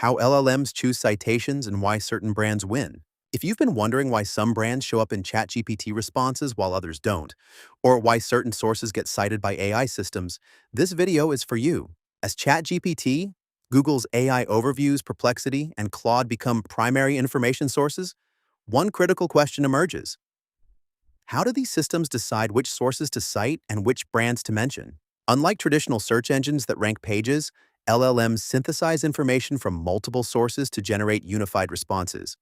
How LLMs choose citations and why certain brands win. If you've been wondering why some brands show up in ChatGPT responses while others don't, or why certain sources get cited by AI systems, this video is for you. As ChatGPT, Google's AI overviews, Perplexity, and Claude become primary information sources, one critical question emerges. How do these systems decide which sources to cite and which brands to mention? Unlike traditional search engines that rank pages, LLMs synthesize information from multiple sources to generate unified responses.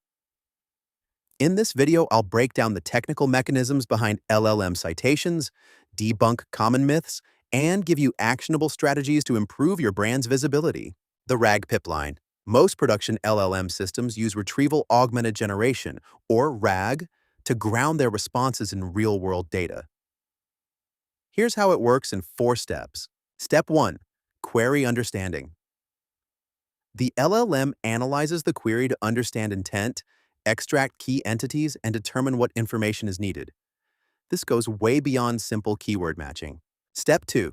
In this video, I'll break down the technical mechanisms behind LLM citations, debunk common myths, and give you actionable strategies to improve your brand's visibility. The RAG pipeline. Most production LLM systems use Retrieval Augmented Generation, or RAG, to ground their responses in real-world data. Here's how it works in 4 steps. Step 1. Query understanding. The LLM analyzes the query to understand intent, extract key entities, and determine what information is needed. This goes way beyond simple keyword matching. Step 2.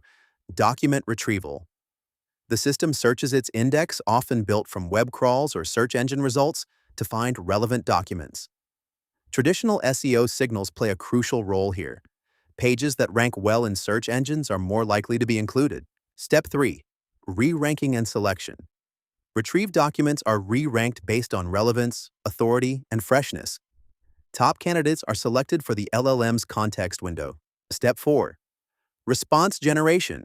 Document retrieval. The system searches its index, often built from web crawls or search engine results, to find relevant documents. Traditional SEO signals play a crucial role here. Pages that rank well in search engines are more likely to be included. Step 3. Re-ranking and selection. Retrieved documents are re-ranked based on relevance, authority, and freshness. Top candidates are selected for the LLM's context window. Step 4. Response generation.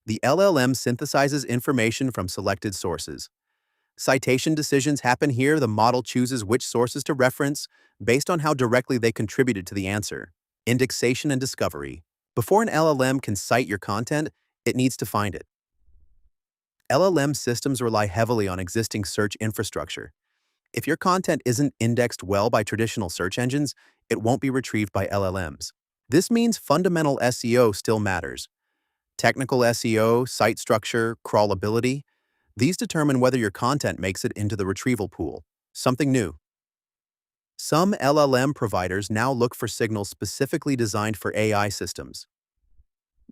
The LLM synthesizes information from selected sources. Citation decisions happen here. The model chooses which sources to reference based on how directly they contributed to the answer. Indexation and discovery. Before an LLM can cite your content, it needs to find it. LLM systems rely heavily on existing search infrastructure. If your content isn't indexed well by traditional search engines, it won't be retrieved by LLMs. This means fundamental SEO still matters. Technical SEO, site structure, crawlability, these determine whether your content makes it into the retrieval pool. Something new. Some LLM providers now look for signals specifically designed for AI systems.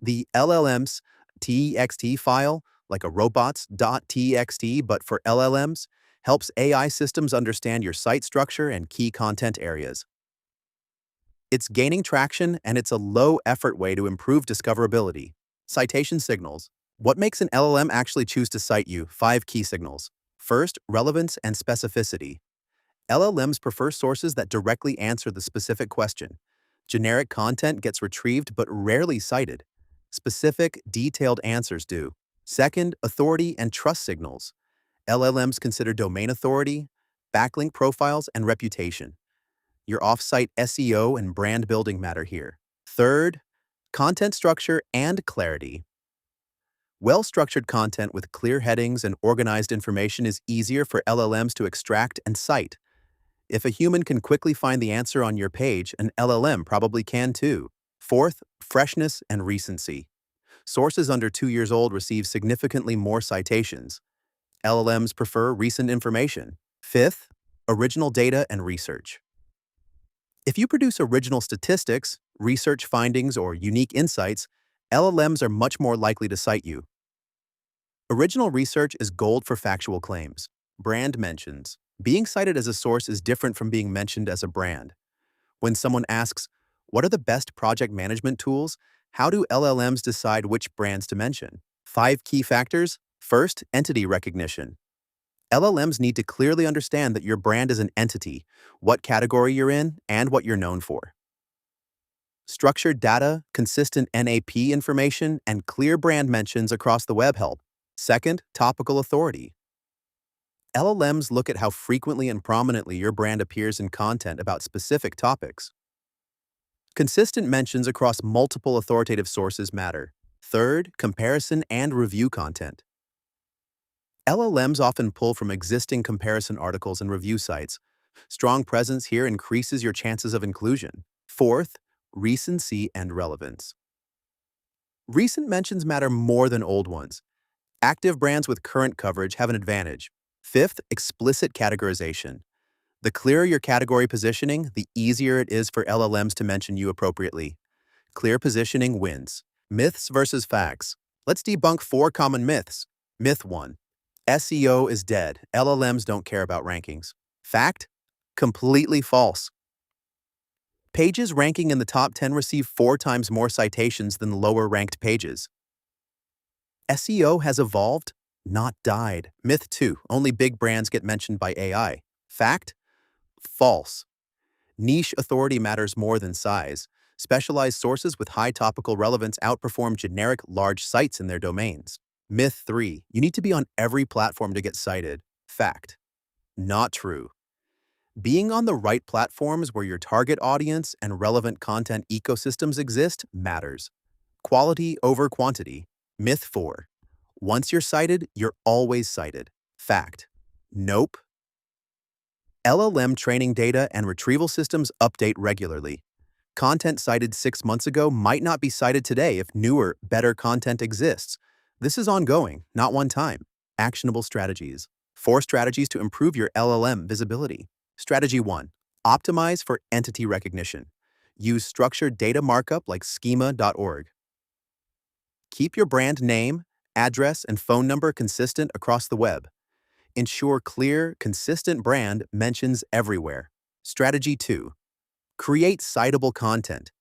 The LLM's TXT file, like a robots.txt but for LLMs, helps AI systems understand your site structure and key content areas. It's gaining traction, and it's a low-effort way to improve discoverability. Citation signals. What makes an LLM actually choose to cite you? 5 key signals. First, relevance and specificity. LLMs prefer sources that directly answer the specific question. Generic content gets retrieved but rarely cited. Specific, detailed answers do. Second, authority and trust signals. LLMs consider domain authority, backlink profiles, and reputation. Your off-site SEO and brand building matter here. Third, content structure and clarity. Well-structured content with clear headings and organized information is easier for LLMs to extract and cite. If a human can quickly find the answer on your page, an LLM probably can too. Fourth, freshness and recency. Sources under 2 years old receive significantly more citations. LLMs prefer recent information. Fifth, original data and research. If you produce original statistics, research findings, or unique insights, LLMs are much more likely to cite you. Original research is gold for factual claims. Brand mentions. Being cited as a source is different from being mentioned as a brand. When someone asks, "What are the best project management tools?" How do LLMs decide which brands to mention? 5 key factors. First, entity recognition. LLMs need to clearly understand that your brand is an entity, what category you're in, and what you're known for. Structured data, consistent NAP information, and clear brand mentions across the web help. Second, topical authority. LLMs look at how frequently and prominently your brand appears in content about specific topics. Consistent mentions across multiple authoritative sources matter. Third, comparison and review content. LLMs often pull from existing comparison articles and review sites. Strong presence here increases your chances of inclusion. Fourth, recency and relevance. Recent mentions matter more than old ones. Active brands with current coverage have an advantage. Fifth, explicit categorization. The clearer your category positioning, the easier it is for LLMs to mention you appropriately. Clear positioning wins. Myths versus facts. Let's debunk 4 common myths. Myth 1. SEO is dead. LLMs don't care about rankings. Fact? Completely false. Pages ranking in the top 10 receive 4 times more citations than lower-ranked pages. SEO has evolved, not died. Myth 2. Only big brands get mentioned by AI. Fact? False. Niche authority matters more than size. Specialized sources with high topical relevance outperform generic large sites in their domains. Myth 3. You need to be on every platform to get cited. Fact. Not true. Being on the right platforms where your target audience and relevant content ecosystems exist matters. Quality over quantity. Myth 4. Once you're cited, you're always cited. Fact. Nope. LLM training data and retrieval systems update regularly. Content cited 6 months ago might not be cited today if newer, better content exists. This is ongoing, not one time. Actionable strategies. 4 strategies to improve your LLM visibility. Strategy 1. Optimize for entity recognition. Use structured data markup like schema.org. Keep your brand name, address, and phone number consistent across the web. Ensure clear, consistent brand mentions everywhere. Strategy 2. Create citable content.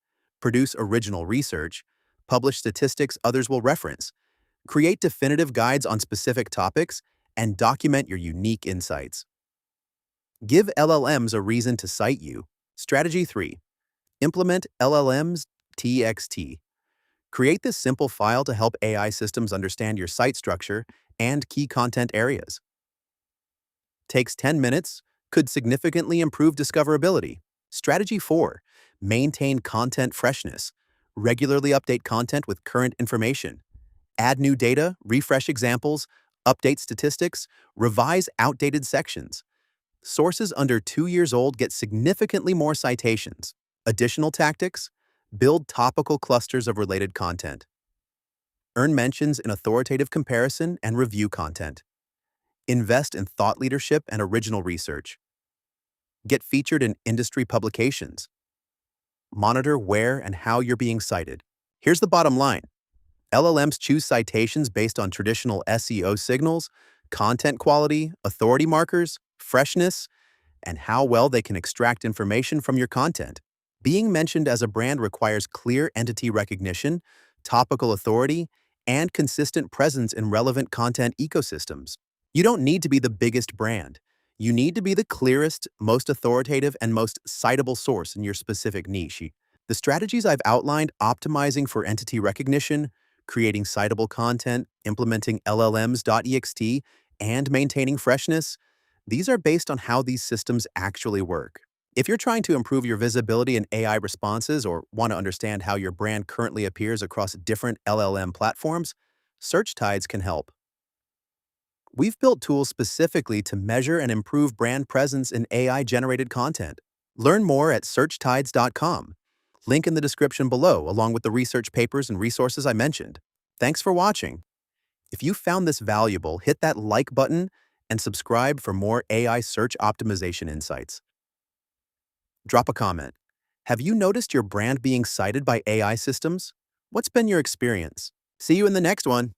Produce original research. Publish statistics others will reference. Create definitive guides on specific topics and document your unique insights. Give LLMs a reason to cite you. Strategy 3. Implement LLMs TXT. Create this simple file to help AI systems understand your site structure and key content areas. Takes 10 minutes, could significantly improve discoverability. Strategy 4. Maintain content freshness. Regularly update content with current information. Add new data, refresh examples, update statistics, revise outdated sections. Sources under 2 years old get significantly more citations. Additional tactics? Build topical clusters of related content. Earn mentions in authoritative comparison and review content. Invest in thought leadership and original research. Get featured in industry publications. Monitor where and how you're being cited. Here's the bottom line. LLMs choose citations based on traditional SEO signals, content quality, authority markers, freshness, and how well they can extract information from your content. Being mentioned as a brand requires clear entity recognition, topical authority, and consistent presence in relevant content ecosystems. You don't need to be the biggest brand. You need to be the clearest, most authoritative, and most citable source in your specific niche. The strategies I've outlined, optimizing for entity recognition, creating citable content, implementing LLMs.ext, and maintaining freshness, these are based on how these systems actually work. If you're trying to improve your visibility in AI responses or want to understand how your brand currently appears across different LLM platforms, Search Tides can help. We've built tools specifically to measure and improve brand presence in AI-generated content. Learn more at searchtides.com. Link in the description below, along with the research papers and resources I mentioned. Thanks for watching. If you found this valuable, hit that like button and subscribe for more AI search optimization insights. Drop a comment. Have you noticed your brand being cited by AI systems? What's been your experience? See you in the next one.